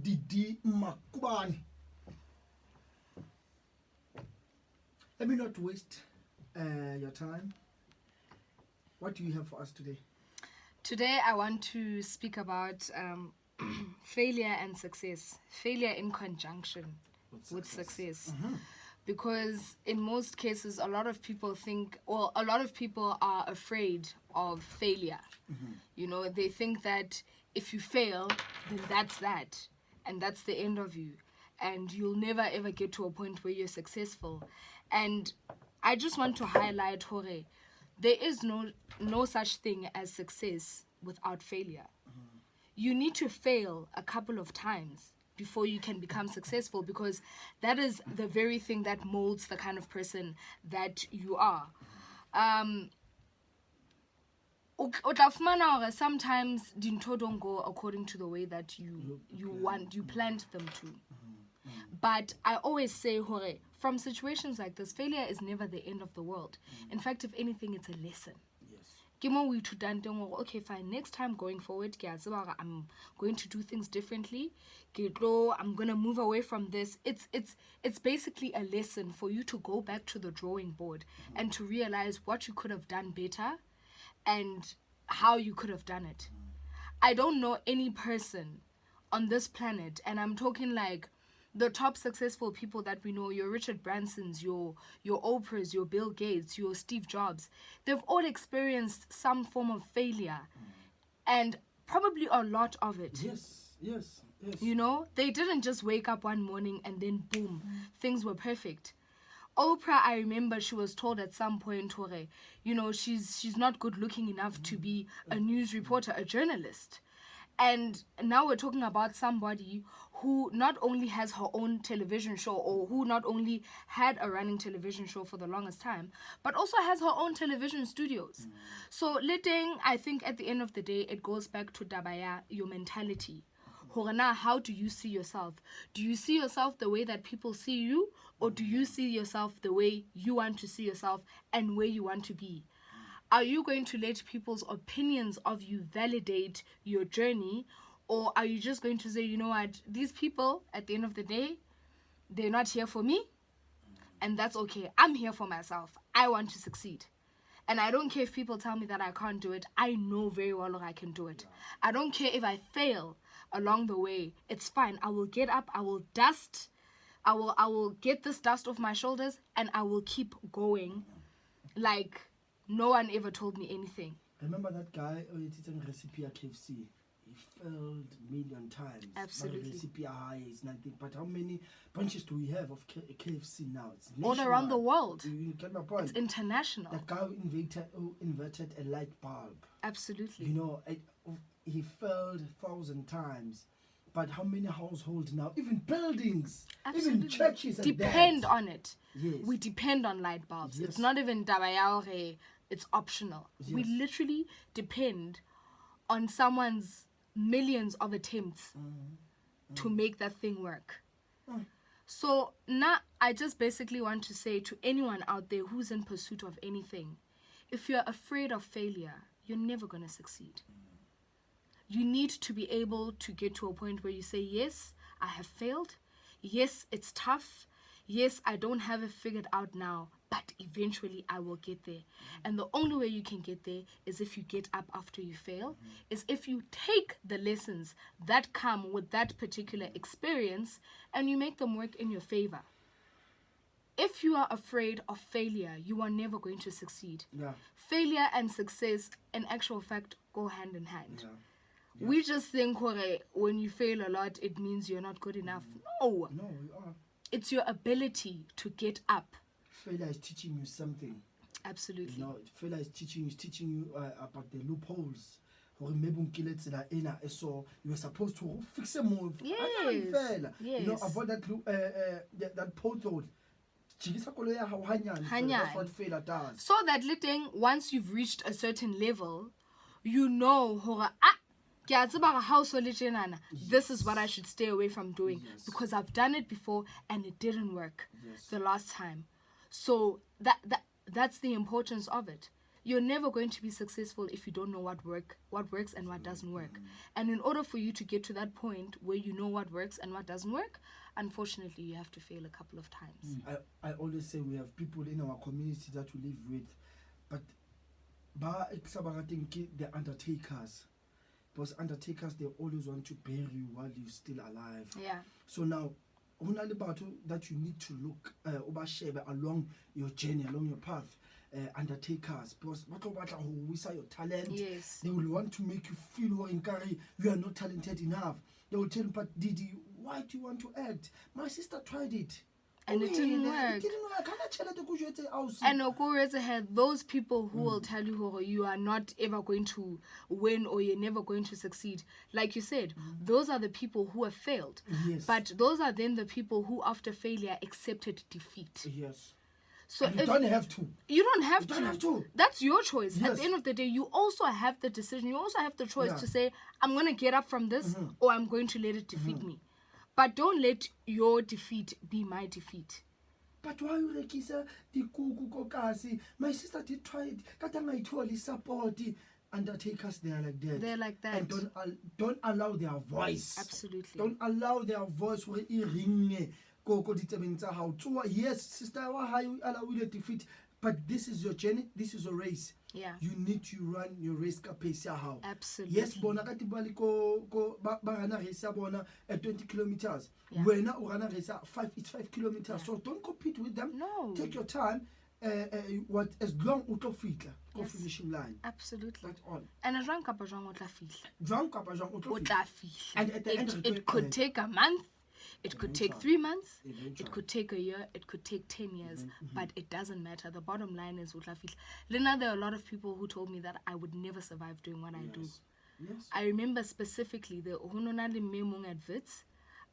Didi Makubani. Let me not waste your time. What do you have for us today? Today I want to speak about failure and success. Failure in conjunction with success. Because in most cases, a lot of people are afraid of failure. You know, they think that if you fail, then that's that. And that's the end of you. And you'll never ever get to a point where you're successful. And I just want to highlight, Hore, there is no such thing as success without failure. You need to fail a couple of times before you can become successful, because that is the very thing that molds the kind of person that you are. Sometimes dintho don't go according to the way that you planned them to. But I always say, Hore, from situations like this, failure is never the end of the world. In fact, if anything, it's a lesson. Okay, fine, next time going forward, I'm going to do things differently. I'm going to move away from this. It's basically a lesson for you to go back to the drawing board and to realize what you could have done better and how you could have done it. I don't know any person on this planet, and I'm talking like the top successful people that we know, your Richard Bransons, your Oprahs, your Bill Gates, your Steve Jobs, they've all experienced some form of failure, and probably a lot of it. Yes. You know, they didn't just wake up one morning and then boom, things were perfect. Oprah, I remember she was told at some point, Hore, you know, she's not good looking enough to be a news reporter, a journalist. And now we're talking about somebody who not only has her own television show, or who not only had a running television show for the longest time, but also has her own television studios. So letting, I think at the end of the day, it goes back to Dabaya, your mentality. Horana, how do you see yourself? Do you see yourself the way that people see you? Or do you see yourself the way you want to see yourself and where you want to be? Are you going to let people's opinions of you validate your journey? Or are you just going to say, you know what, these people, at the end of the day, they're not here for me, and that's okay. I'm here for myself. I want to succeed. And I don't care if people tell me that I can't do it. I know very well I can do it. I don't care if I fail along the way. It's fine. I will get up. I will dust. I will get this dust off my shoulders, and I will keep going like no one ever told me anything. Remember that guy who eating recipe at KFC? He failed a million times. Absolutely. But recipe high is nothing. But how many branches do we have of KFC now? It's all around the world. You get my point. It's international. The guy who invented a light bulb. Absolutely. You know, he failed 1,000 times. But how many households now, even buildings, even churches, depend on it. Yes. We depend on light bulbs. Yes. It's not even dabayaore, it's optional. Yes. We literally depend on someone's millions of attempts to make that thing work. So now I just basically want to say to anyone out there who's in pursuit of anything, if you're afraid of failure, you're never going to succeed. You need to be able to get to a point where you say, yes, I have failed. Yes, it's tough. Yes, I don't have it figured out now, but eventually I will get there. And the only way you can get there is if you get up after you fail, is if you take the lessons that come with that particular experience and you make them work in your favor. If you are afraid of failure, you are never going to succeed. Yeah. Failure and success, in actual fact, go hand in hand. Yeah. Yes. We just think, when you fail a lot, it means you're not good enough. No, you are. It's your ability to get up. Failure is teaching you something. Absolutely. You know, failure is teaching you about the loopholes. So you were supposed to fix a move. Yes. You know, avoid that pothole. That's what failure does. So that once you've reached a certain level, you know, this is what I should stay away from doing, because I've done it before and it didn't work the last time. So that's the importance of it. you're never going to be successful if you don't know what works and what doesn't work. And in order for you to get to that point where you know what works and what doesn't work, unfortunately, you have to fail a couple of times. I always say we have people in our community that we live with, but the undertakers, because undertakers, they always want to bury you while you're still alive. Yeah. So now, that you need to look along your journey, along your path. Undertakers, because your talent, Yes. they will want to make you feel you are not talented enough. They will tell you, but Didi, why do you want to act? My sister tried it. And it didn't work. It didn't work. And Okureza had those people who will tell you you are not ever going to win or you're never going to succeed. Like you said, those are the people who have failed. Yes. But those are then the people who, after failure, accepted defeat. Yes. So And you don't have to. You don't have You don't have to. That's your choice. At Yes. the end of the day, you also have the decision. You also have the choice Yeah. to say, I'm going to get up from this or I'm going to let it defeat me. But don't let your defeat be my defeat. But why you rekisa dikuku kokasi? My sister did try it. Katanga itoli support. Undertakers, they are like that. They're like that. And don't allow their voice. Absolutely. Don't allow their voice where it ring. Yes, sister, why you allow you defeat? But this is your journey. This is a race. Yeah. You need to run your race pace. How? Absolutely. Yes, bona kati bali ko rana race bona at 20 kilometers. Yeah. When na rana race 5 kilometers. Yeah. So don't compete with them. No. Take your time. What as long uto fitla go Yes. finishing line. Absolutely. That's all. And a jwang kapa jwang o tla fihla. Jwang kapa jwang uto O fitla. tla fihla. And at the end of the It could take a month. It could take 3 months. Eventually. It could take a year. It could take 10 years. But it doesn't matter. The bottom line is utla fihla. Lena, there are a lot of people who told me that I would never survive doing what I do. Yes. I remember specifically the hononale memong adverts.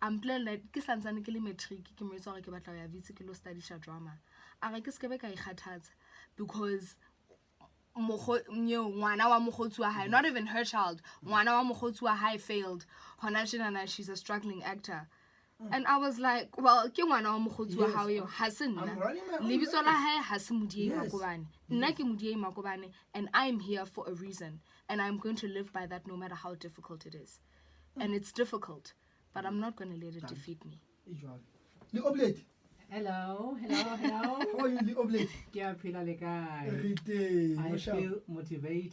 I'm playing like ke santsane ke le matric ke mo itse gore ke batla ya vitse ke lo study drama. A re ke se ke be ka ikgathatsa because ngwana wa mogotsi wa hae, not even her child, ngwana wa mogotsi wa hae failed. Hona tjena she's a struggling actor. And I was like, well, ke ngwana wa mogotsi wa hao yo ha se nna. I'm running my own Lebitso la race. hae ha se Modiei Yes. Makobane. Nna ke Modiei Makobane, and I'm here for a reason. And I'm going to live by that no matter how difficult it is. And it's difficult, but I'm not going to let it defeat me. Le oblate. Hello. How are you, Le oblate? Ke a phela le kae? Rite. I feel motivated.